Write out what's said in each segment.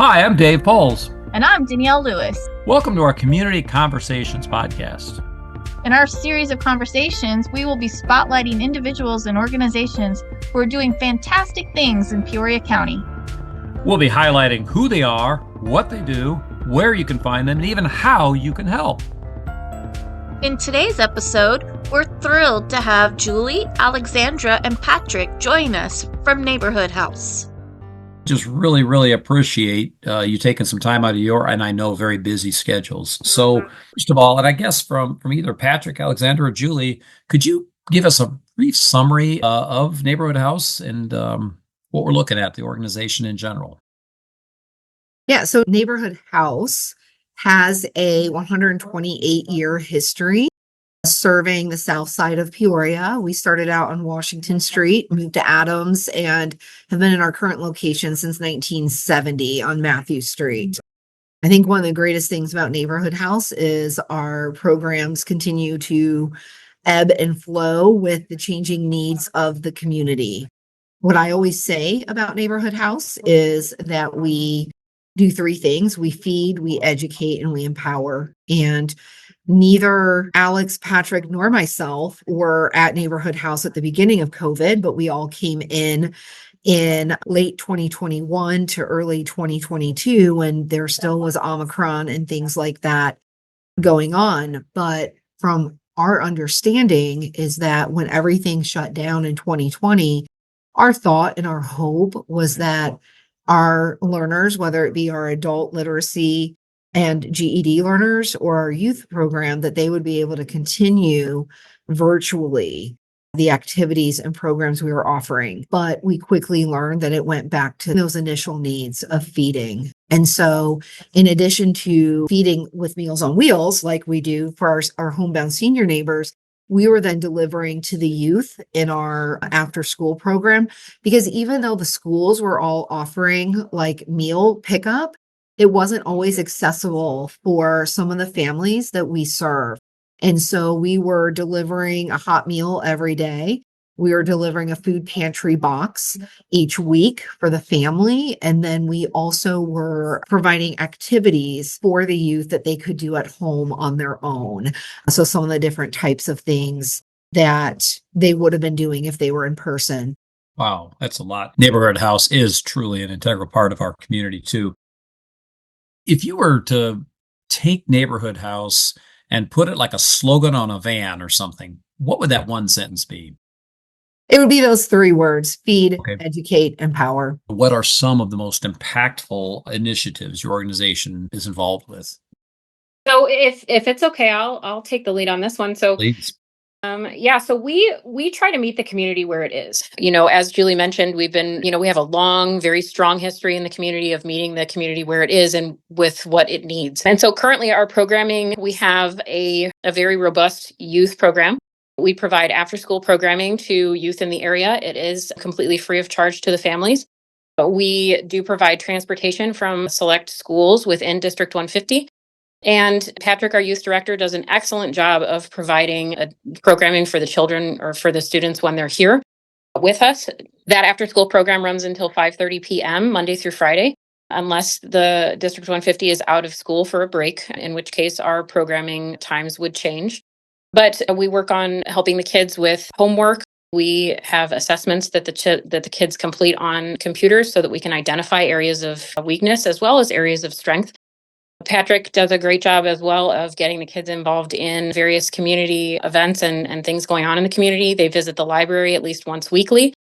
Hi, I'm Dave Poles. And I'm Danielle Lewis. Welcome to our Community Conversations podcast. In our series of conversations, we will be spotlighting individuals and organizations who are doing fantastic things in Peoria County. We'll be highlighting who they are, what they do, where you can find them, and even how you can help. In today's episode, we're thrilled to have Julie, Alexandra, and Patrick join us from Neighborhood House. Just really appreciate you taking some time out of your, and I know, very busy schedules. So first of all, and I guess from either Patrick, Alexandra, or Julie, could you give us a brief summary of Neighborhood House and what we're looking at, the organization in general? Yeah, so Neighborhood House has a 128-year history serving the south side of Peoria. We started out on Washington Street, moved to Adams, and have been in our current location since 1970 on Matthew Street. I think one of the greatest things about Neighborhood House is our programs continue to ebb and flow with the changing needs of the community. What I always say about Neighborhood House is that we do three things. We feed, we educate, and we empower. And neither Alex, Patrick, nor myself were at Neighborhood House at the beginning of COVID, but we all came in late 2021 to early 2022 when there still was Omicron and things like that going on. But from our understanding is that when everything shut down in 2020, our thought and our hope was that our learners, whether it be our adult literacy and GED learners or our youth program, that they would be able to continue virtually the activities and programs we were offering. But we quickly learned that it went back to those initial needs of feeding. And so in addition to feeding with Meals on Wheels, like we do for our homebound senior neighbors, we were then delivering to the youth in our after school program, because even though the schools were all offering like meal pickup, it wasn't always accessible for some of the families that we serve. And so we were delivering a hot meal every day. We were delivering a food pantry box each week for the family. And then we also were providing activities for the youth that they could do at home on their own. So some of the different types of things that they would have been doing if they were in person. Wow, that's a lot. Neighborhood House is truly an integral part of our community too. If you were to take Neighborhood House and put it like a slogan on a van or something, what would that one sentence be? It would be those three words: feed, Okay. educate, empower. What are some of the most impactful initiatives your organization is involved with? So if it's okay, I'll take the lead on this one. So Please. so we try to meet the community where it is. As Julie mentioned, we have a long, very strong history in the community of meeting the community where it is and with what it needs. And so currently our programming, we have a very robust youth program. We provide after school programming to youth in the area. It is completely free of charge to the families. But we do provide transportation from select schools within District 150. And Patrick, our youth director, does an excellent job of providing programming for the children or for the students when they're here with us. That after school program runs until 5:30 p.m. Monday through Friday, unless the District 150 is out of school for a break, in which case our programming times would change. But we work on helping the kids with homework. We have assessments that the kids complete on computers so that we can identify areas of weakness as well as areas of strength. Patrick does a great job as well of getting the kids involved in various community events and things going on in the community. They visit the library at least once weekly.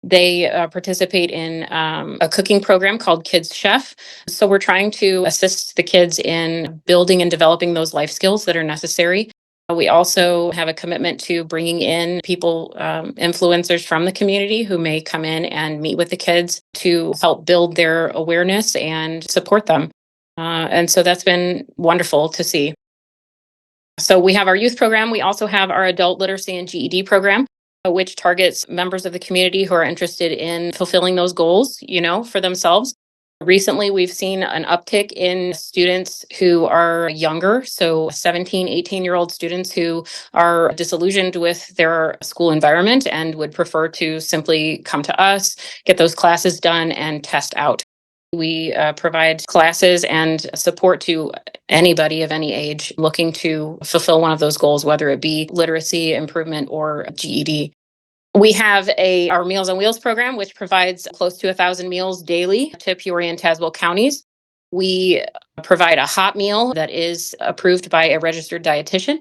They participate in a cooking program called Kids Chef. So we're trying to assist the kids in building and developing those life skills that are necessary. We also have a commitment to bringing in people, influencers from the community who may come in and meet with the kids to help build their awareness and support them. And so that's been wonderful to see. So we have our youth program. We also have our adult literacy and GED program, which targets members of the community who are interested in fulfilling those goals, for themselves. Recently, we've seen an uptick in students who are younger, so 17, 18-year-old students who are disillusioned with their school environment and would prefer to simply come to us, get those classes done, and test out. We provide classes and support to anybody of any age looking to fulfill one of those goals, whether it be literacy improvement or GED. We have our Meals on Wheels program, which provides close to 1,000 meals daily to Peoria and Tazewell counties. We provide a hot meal that is approved by a registered dietitian.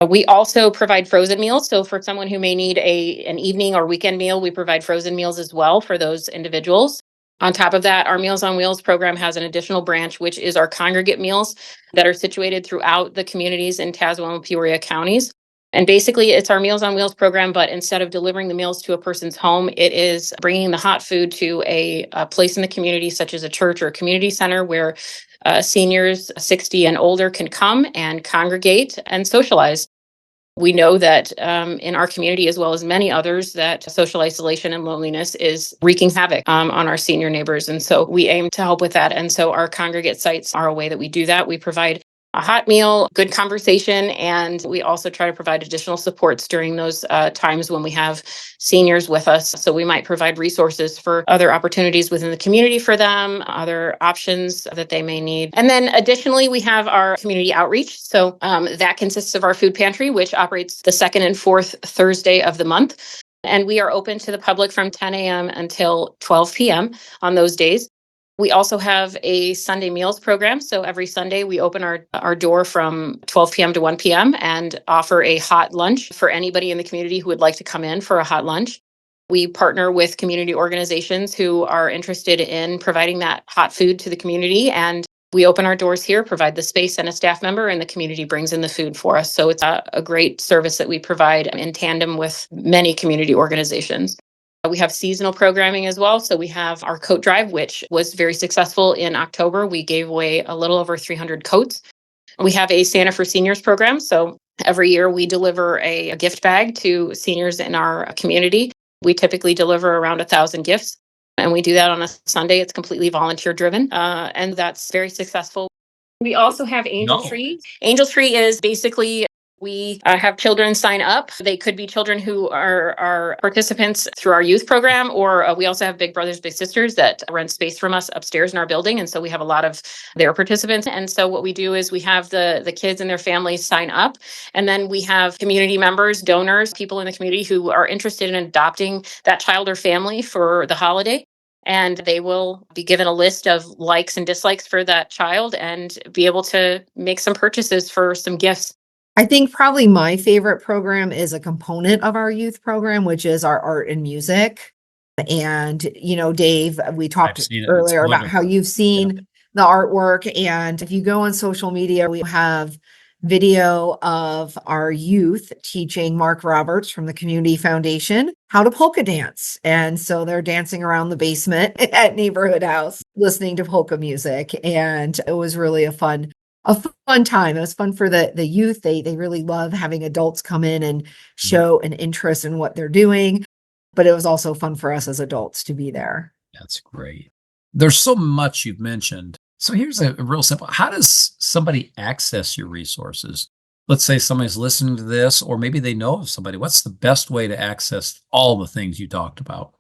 We also provide frozen meals. So for someone who may need an evening or weekend meal, we provide frozen meals as well for those individuals. On top of that, our Meals on Wheels program has an additional branch, which is our congregate meals that are situated throughout the communities in Tazewell and Peoria counties. And basically, it's our Meals on Wheels program, but instead of delivering the meals to a person's home, it is bringing the hot food to a place in the community, such as a church or a community center, where seniors 60 and older can come and congregate and socialize. We know that in our community, as well as many others, that social isolation and loneliness is wreaking havoc on our senior neighbors. And so we aim to help with that. And so our congregate sites are a way that we do that. We provide a hot meal, good conversation, and we also try to provide additional supports during those times when we have seniors with us. So we might provide resources for other opportunities within the community for them, other options that they may need. And then additionally, we have our community outreach. So that consists of our food pantry, which operates the second and fourth Thursday of the month. And we are open to the public from 10 a.m. until 12 p.m. on those days. We also have a Sunday meals program. So every Sunday we open our door from 12 p.m. to 1 p.m. and offer a hot lunch for anybody in the community who would like to come in for a hot lunch. We partner with community organizations who are interested in providing that hot food to the community. And we open our doors here, provide the space and a staff member, and the community brings in the food for us. So it's a great service that we provide in tandem with many community organizations. We have seasonal programming as well. So we have our coat drive, which was very successful in October. We gave away a little over 300 coats. We have a Santa for Seniors program. So every year we deliver a gift bag to seniors in our community. We typically deliver around 1,000 gifts, and we do that on a Sunday. It's completely volunteer driven, and that's very successful. We also have Angel No. Tree. Angel Tree is basically we have children sign up. They could be children who are participants through our youth program, or we also have Big Brothers Big Sisters that rent space from us upstairs in our building. And so we have a lot of their participants. And so what we do is we have the kids and their families sign up. And then we have community members, donors, people in the community who are interested in adopting that child or family for the holiday. And they will be given a list of likes and dislikes for that child and be able to make some purchases for some gifts. I think probably my favorite program is a component of our youth program, which is our art and music. And, Dave, we I've talked seen it. It's earlier about how wonderful. you've seen the artwork. And if you go on social media, we have video of our youth teaching Mark Roberts from the Community Foundation how to polka dance. And so they're dancing around the basement at Neighborhood House, listening to polka music. And it was really a fun time. It was fun for the youth. They really love having adults come in and show an interest in what they're doing. But it was also fun for us as adults to be there. That's great. There's so much you've mentioned. So here's a real simple. How does somebody access your resources? Let's say somebody's listening to this, or maybe they know of somebody. What's the best way to access all the things you talked about?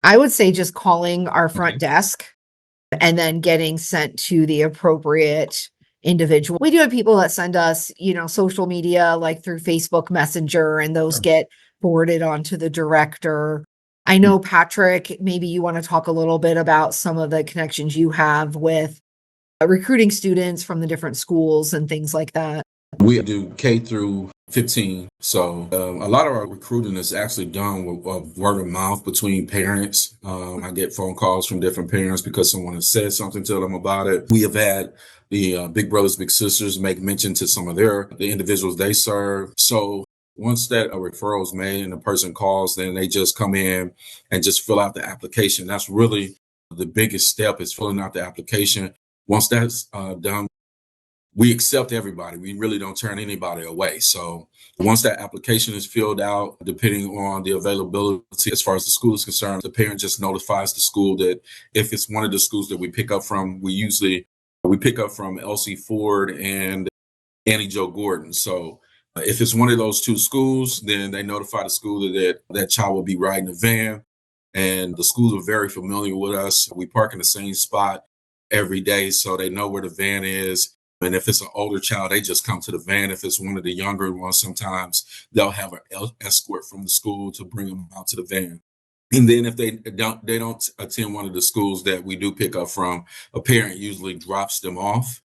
I would say just calling our front Okay. desk and then getting sent to the appropriate individual. We do have people that send us, social media, like through Facebook Messenger, and those Sure. get forwarded on to the director. I know, Patrick, maybe you want to talk a little bit about some of the connections you have with recruiting students from the different schools and things like that. We do K through 15. So a lot of our recruiting is actually done with word of mouth between parents. I get phone calls from different parents because someone has said something to them about it. We have had the Big Brothers Big Sisters make mention to some of the individuals they serve. So once that a referral is made and the person calls, then they just come in and just fill out the application. That's really the biggest step, is filling out the application. Once that's done, we accept everybody. We really don't turn anybody away. So once that application is filled out, depending on the availability as far as the school is concerned, the parent just notifies the school that if it's one of the schools that we pick up from, we pick up from Elsie Ford and Annie Jo Gordon. So if it's one of those two schools, then they notify the school that child will be riding a van. And the schools are very familiar with us. We park in the same spot every day, so they know where the van is. And if it's an older child, they just come to the van. If it's one of the younger ones, sometimes they'll have an escort from the school to bring them out to the van. And then if they don't attend one of the schools that we do pick up from, a parent usually drops them off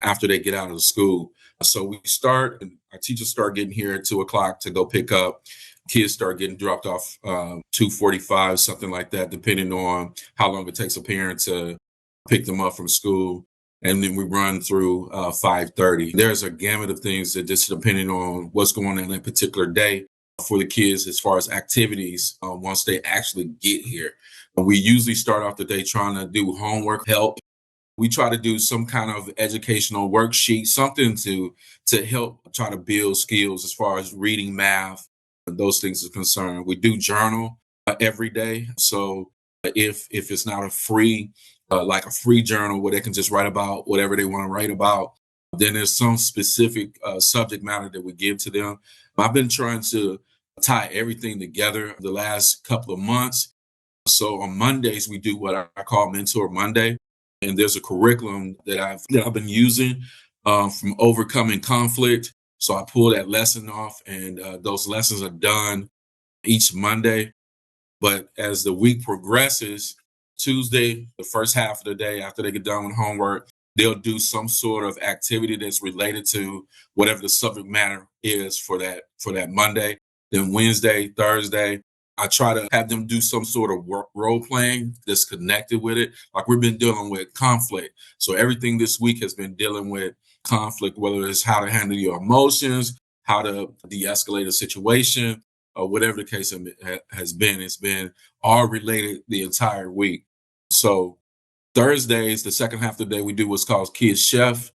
after they get out of the school. So our teachers start getting here at 2 o'clock to go pick up. Kids start getting dropped off 2:45, something like that, depending on how long it takes a parent to pick them up from school. And then we run through 5:30. There's a gamut of things that just depending on what's going on in a particular day for the kids as far as activities once they actually get here. We usually start off the day trying to do homework help. We try to do some kind of educational worksheet, something to help try to build skills as far as reading, math, and those things are concerned. We do journal every day. So if it's not a free, like a free journal where they can just write about whatever they want to write about, then there's some specific subject matter that we give to them. I've been trying to tie everything together the last couple of months. So on Mondays, we do what I call Mentor Monday. And there's a curriculum that I've been using from overcoming conflict. So I pull that lesson off, and those lessons are done each Monday. But as the week progresses, Tuesday, the first half of the day after they get done with homework, they'll do some sort of activity that's related to whatever the subject matter is for that Monday. Then Wednesday, Thursday, I try to have them do some sort of role playing that's connected with it. Like we've been dealing with conflict. So everything this week has been dealing with conflict, whether it's how to handle your emotions, how to de-escalate a situation, or whatever the case has been. It's been all related the entire week. So Thursdays, the second half of the day, we do what's called Kids Chef.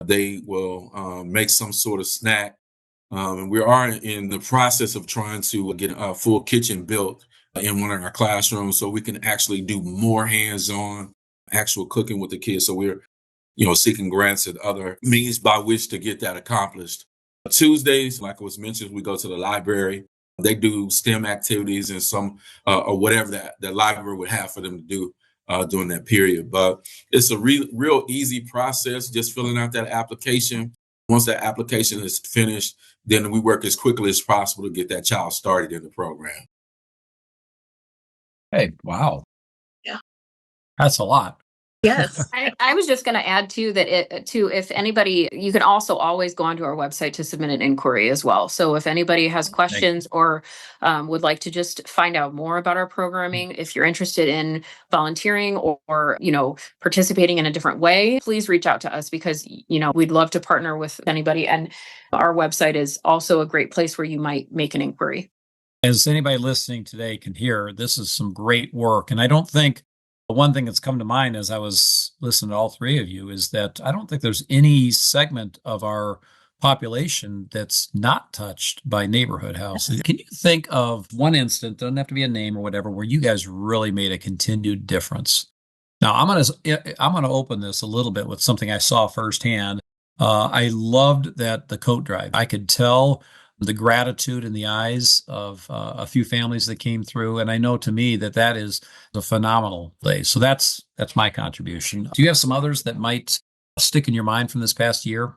They will make some sort of snack. And we are in the process of trying to get a full kitchen built in one of our classrooms so we can actually do more hands-on actual cooking with the kids. So we're, seeking grants and other means by which to get that accomplished. Tuesdays, like was mentioned, we go to the library. They do STEM activities and some or whatever that the library would have for them to do during that period. But it's a real easy process, just filling out that application. Once that application is finished, then we work as quickly as possible to get that child started in the program. Hey, wow. Yeah. That's a lot. Yes. I was just going to add too that if anybody, you can also always go onto our website to submit an inquiry as well. So if anybody has questions or would like to just find out more about our programming, if you're interested in volunteering or participating in a different way, please reach out to us because we'd love to partner with anybody. And our website is also a great place where you might make an inquiry. As anybody listening today can hear, this is some great work. And I don't think the one thing that's come to mind as I was listening to all three of you is that I don't think there's any segment of our population that's not touched by Neighborhood House. Can you think of one instant, doesn't have to be a name or whatever, where you guys really made a continued difference? Now, I'm gonna open this a little bit with something I saw firsthand. I loved that the coat drive. I could tell the gratitude in the eyes of a few families that came through, and I know to me that is a phenomenal day. So that's my contribution. Do you have some others that might stick in your mind from this past year?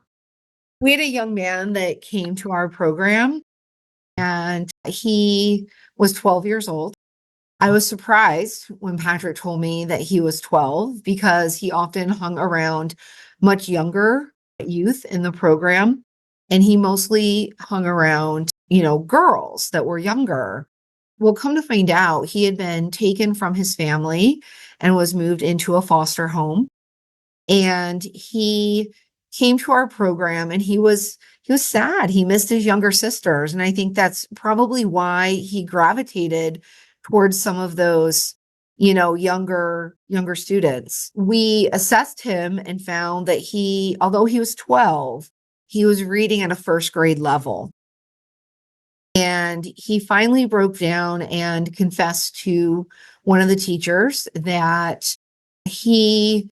We had a young man that came to our program and he was 12 years old. I was surprised when Patrick told me that he was 12 because he often hung around much younger youth in the program. And he mostly hung around, girls that were younger. Well, come to find out, he had been taken from his family and was moved into a foster home. And he came to our program and he was sad. He missed his younger sisters. And I think that's probably why he gravitated towards some of those, younger students. We assessed him and found that although he was 12, he was reading at a first grade level. And he finally broke down and confessed to one of the teachers that he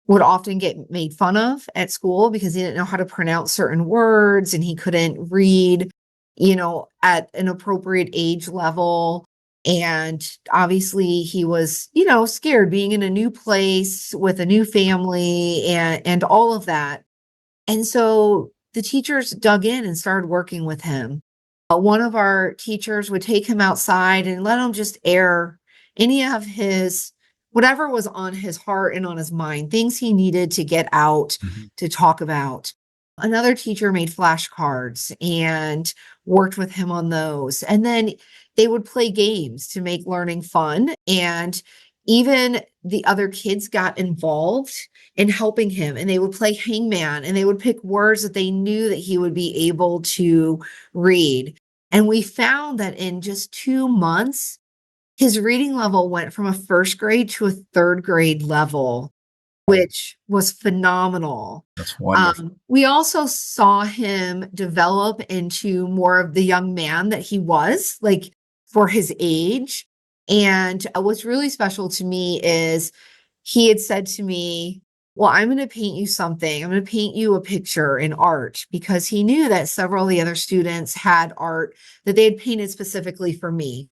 would often get made fun of at school because he didn't know how to pronounce certain words and he couldn't read, at an appropriate age level. And obviously he was, scared being in a new place with a new family and all of that. And so the teachers dug in and started working with him. One of our teachers would take him outside and let him just air any of his, whatever was on his heart and on his mind, things he needed to get out Mhm. to talk about. Another teacher made flashcards and worked with him on those. And then they would play games to make learning fun. And even the other kids got involved in helping him, and they would play hangman, and they would pick words that they knew that he would be able to read. And we found that in just 2 months, his reading level went from a first grade to a third grade level, which was phenomenal. That's wonderful. We also saw him develop into more of the young man that he was, like for his age. And what's really special to me is he had said to me, well, I'm going to paint you something. I'm going to paint you a picture in art, because he knew that several of the other students had art that they had painted specifically for me.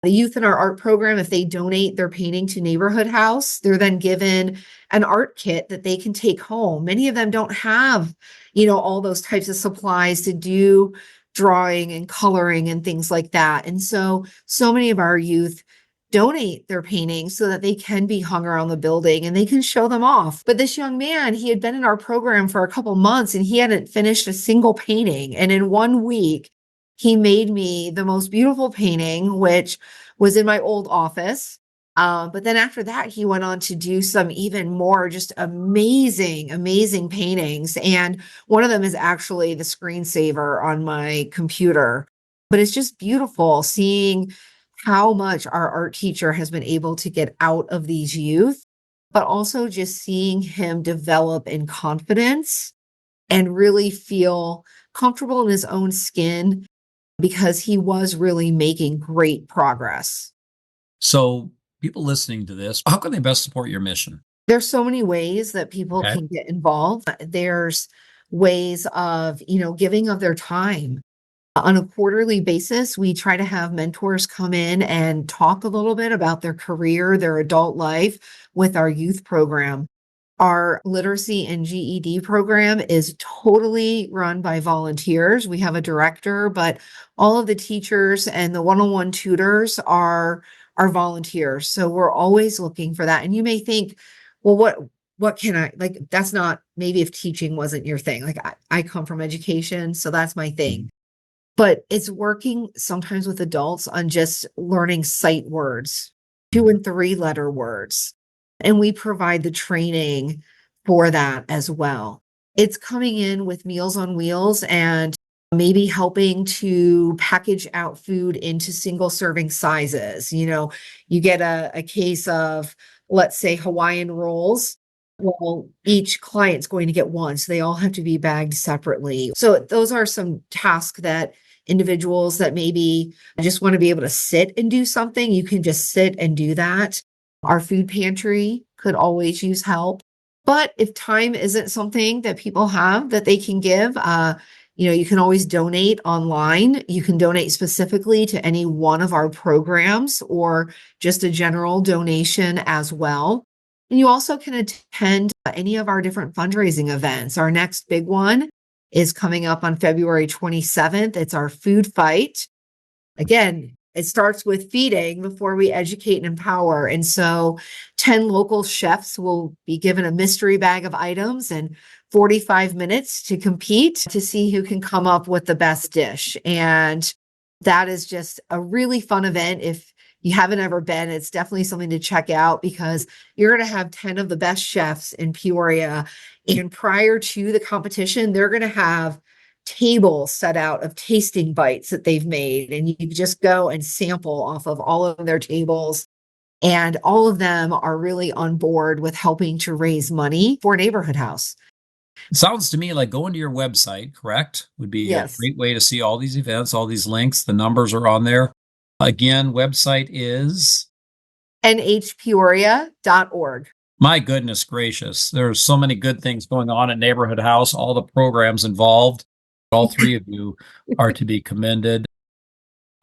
The youth in our art program, if they donate their painting to Neighborhood House, they're then given an art kit that they can take home. Many of them don't have, all those types of supplies to do drawing and coloring and things like that. And so many of our youth donate their paintings so that they can be hung around the building and they can show them off. But this young man, he had been in our program for a couple months and he hadn't finished a single painting. And in 1 week, he made me the most beautiful painting, which was in my old office. But then after that, he went on to do some even more just amazing, amazing paintings. And one of them is actually the screensaver on my computer. But it's just beautiful seeing how much our art teacher has been able to get out of these youth, but also just seeing him develop in confidence and really feel comfortable in his own skin, because he was really making great progress. So, people listening to this, how can they best support your mission? There's so many ways that people Okay. can get involved. There's ways of, giving of their time. On a quarterly basis, we try to have mentors come in and talk a little bit about their career, their adult life with our youth program. Our literacy and GED program is totally run by volunteers. We have a director, but all of the teachers and the one-on-one tutors are volunteers. So we're always looking for that. And you may think, well, what can I like? That's not, maybe if teaching wasn't your thing. Like I come from education, so that's my thing. But it's working sometimes with adults on just learning sight words, 2 and 3 letter words. And we provide the training for that as well. It's coming in with Meals on Wheels and maybe helping to package out food into single serving sizes. You get a case of, let's say, Hawaiian rolls. Well, each client's going to get one, so they all have to be bagged separately. So those are some tasks that individuals that maybe just want to be able to sit and do something, you can just sit and do that. Our food pantry could always use help. But if time isn't something that people have that they can give, you can always donate online. You can donate specifically to any one of our programs or just a general donation as well. And you also can attend any of our different fundraising events. Our next big one is coming up on February 27th. It's our food fight. Again, it starts with feeding before we educate and empower. And so 10 local chefs will be given a mystery bag of items and 45 minutes to compete to see who can come up with the best dish. And that is just a really fun event. If you haven't ever been, it's definitely something to check out, because you're going to have 10 of the best chefs in Peoria. And prior to the competition, they're going to have tables set out of tasting bites that they've made. And you just go and sample off of all of their tables. And all of them are really on board with helping to raise money for Neighborhood House. It sounds to me like going to your website, correct? Would be a Yes. great way to see all these events, all these links. The numbers are on there. Again, website is nhpeoria.org. my goodness gracious. There's so many good things going on at Neighborhood House, all the programs involved. All three of you are to be commended.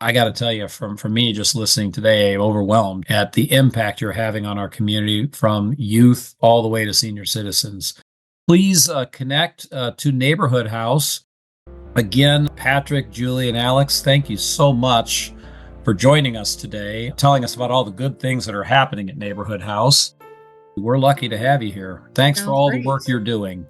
I got to tell you, from me just listening today, overwhelmed at the impact you're having on our community from youth all the way to senior citizens. Please connect to Neighborhood House. Again, Patrick, Julie, and Alex, thank you so much for joining us today, telling us about all the good things that are happening at Neighborhood House. We're lucky to have you here. Thanks for Sounds all the great. work you're doing.